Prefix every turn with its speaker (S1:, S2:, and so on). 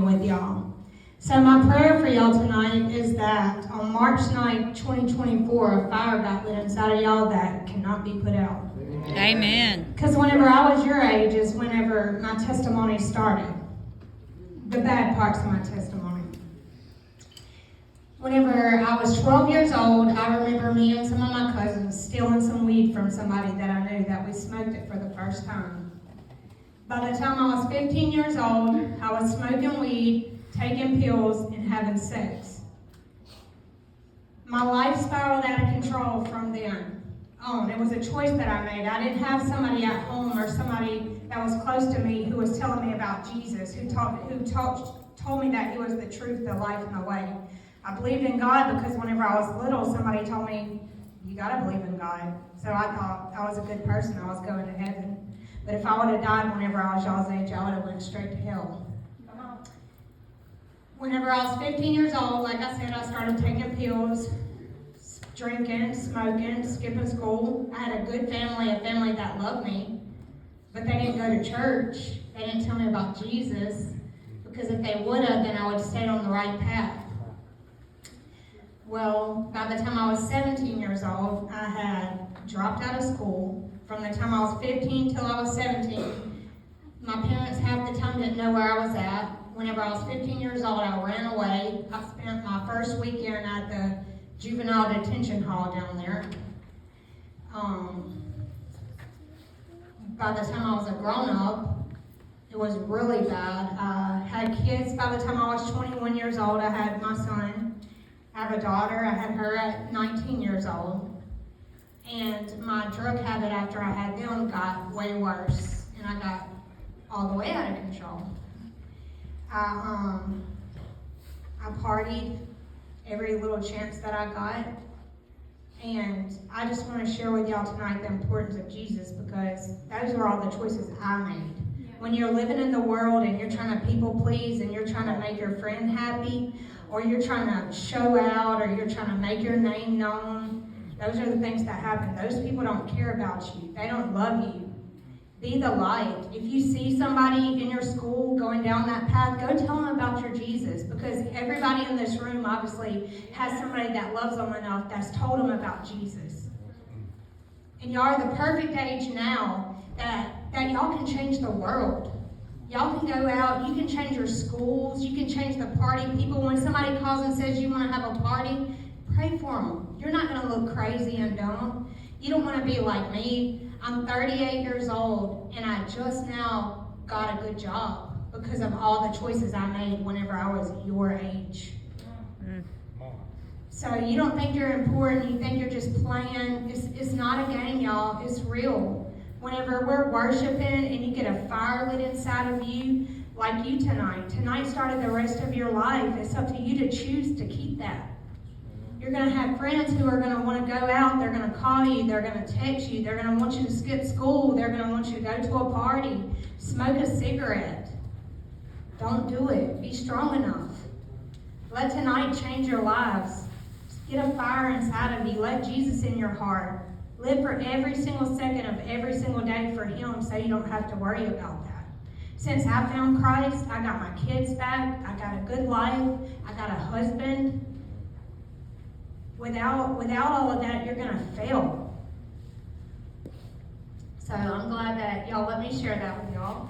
S1: with y'all. So my prayer for y'all tonight is that on March 9th, 2024, a fire got lit inside of y'all that cannot be put out.
S2: Amen.
S1: Because whenever I was your age is whenever my testimony started. The bad parts of my testimony. Whenever I was 12 years old, I remember me and some of my cousins stealing some weed from somebody that I knew that we smoked it for the first time. By the time I was 15 years old, I was smoking weed, taking pills, and having sex. My life spiraled out of control from then on. It was a choice that I made. I didn't have somebody at home or somebody that was close to me who was telling me about Jesus, who told me that he was the truth, the life, and the way. I believed in God because whenever I was little, somebody told me, you gotta believe in God. So I thought I was a good person, I was going to heaven. But if I would have died whenever I was y'all's age, I would have went straight to hell. Whenever I was 15 years old, like I said, I started taking pills, drinking, smoking, skipping school. I had a good family, a family that loved me, but they didn't go to church. They didn't tell me about Jesus, because if they would have, then I would have stayed on the right path. Well, by the time I was 17 years old, I had dropped out of school. From the time I was 15 till I was 17, my parents half the time didn't know where I was at. Whenever I was 15 years old, I ran away. I spent my first weekend at the juvenile detention hall down there. By the time I was a grown-up, it was really bad. I had kids by the time I was 21 years old. I had my son. I have a daughter. I had her at 19 years old. And my drug habit after I had them got way worse. And I got all the way out of control. I partied every little chance that I got. And I just want to share with y'all tonight the importance of Jesus, because those were all the choices I made. When you're living in the world and you're trying to people please and you're trying to make your friend happy, or you're trying to show out, or you're trying to make your name known, those are the things that happen. Those people don't care about you. They don't love you. Be the light. If you see somebody in your school going down that path, go tell them about your Jesus, because everybody in this room obviously has somebody that loves them enough that's told them about Jesus. And y'all are the perfect age now that y'all can change the world. Y'all can go out, you can change your schools, you can change the party people. When somebody calls and says you want to have a party, pray for them. You're not going to look crazy and dumb. You don't want to be like me. I'm 38 years old, and I just now got a good job because of all the choices I made whenever I was your age. So you don't think you're important, you think you're just playing. It's not a game, y'all. It's real. Whenever we're worshiping and you get a fire lit inside of you, like you tonight started the rest of your life. It's up to you to choose to keep that. You're going to have friends who are going to want to go out. They're going to call you. They're going to text you. They're going to want you to skip school. They're going to want you to go to a party. Smoke a cigarette. Don't do it. Be strong enough. Let tonight change your lives. Get a fire inside of you. Let Jesus in your heart. Live for every single second of every single day for him, so you don't have to worry about that. Since I found Christ, I got my kids back. I got a good life. I got a husband. Without all of that, you're going to fail. So I'm glad that y'all let me share that with y'all.